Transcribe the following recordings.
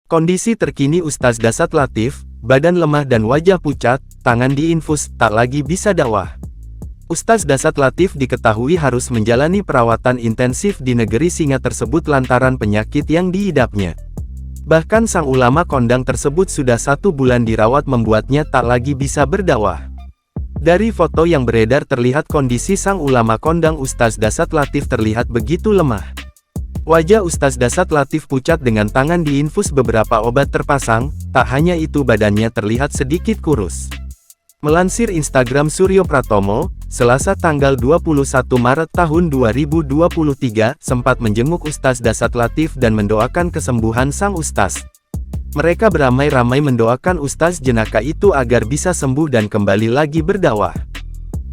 Kondisi terkini Ustaz Dasat Latif, badan lemah dan wajah pucat, tangan diinfus, tak lagi bisa dakwah. Ustaz Dasat Latif diketahui harus menjalani perawatan intensif di negeri Singa tersebut lantaran penyakit yang diidapnya. Bahkan sang ulama kondang tersebut sudah 1 bulan dirawat membuatnya tak lagi bisa berdakwah. Dari foto yang beredar terlihat kondisi sang ulama kondang Ustaz Dasat Latif terlihat begitu lemah. Wajah Ustaz Dasat Latif pucat dengan tangan diinfus beberapa obat terpasang, tak hanya itu badannya terlihat sedikit kurus. Melansir Instagram Suryo Pratomo, Selasa tanggal 21 Maret tahun 2023, sempat menjenguk Ustaz Dasat Latif dan mendoakan kesembuhan sang Ustaz. Mereka beramai-ramai mendoakan Ustaz jenaka itu agar bisa sembuh dan kembali lagi berdakwah.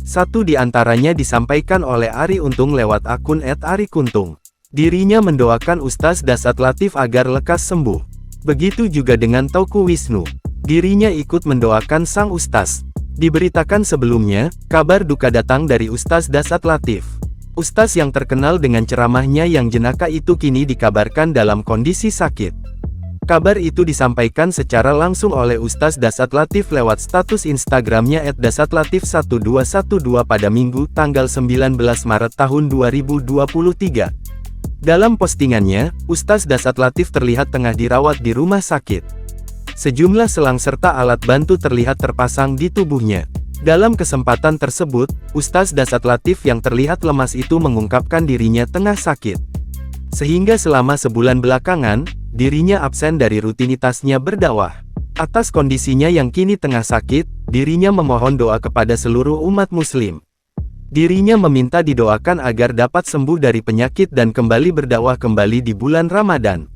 Satu di antaranya disampaikan oleh Ari Untung lewat akun @arikuntung. Dirinya mendoakan Ustaz Dasat Latif agar lekas sembuh. Begitu juga dengan Teuku Wisnu. Dirinya ikut mendoakan sang Ustaz. Diberitakan sebelumnya, kabar duka datang dari Ustaz Dasat Latif. Ustaz yang terkenal dengan ceramahnya yang jenaka itu kini dikabarkan dalam kondisi sakit. Kabar itu disampaikan secara langsung oleh Ustaz Dasat Latif lewat status Instagramnya @dasatlatif1212 pada Minggu, tanggal 19 Maret tahun 2023. Dalam postingannya, Ustaz Dasat Latif terlihat tengah dirawat di rumah sakit. Sejumlah selang serta alat bantu terlihat terpasang di tubuhnya. Dalam kesempatan tersebut, Ustaz Dasat Latif yang terlihat lemas itu mengungkapkan dirinya tengah sakit. Sehingga selama sebulan belakangan, dirinya absen dari rutinitasnya berdakwah. Atas kondisinya yang kini tengah sakit, dirinya memohon doa kepada seluruh umat muslim. Dirinya meminta didoakan agar dapat sembuh dari penyakit dan kembali berdakwah kembali di bulan Ramadan.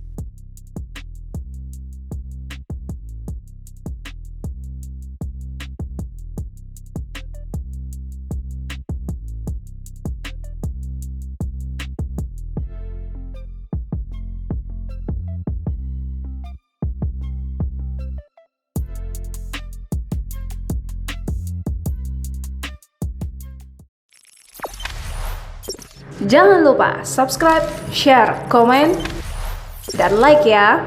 Jangan lupa subscribe, share, komen, dan like ya.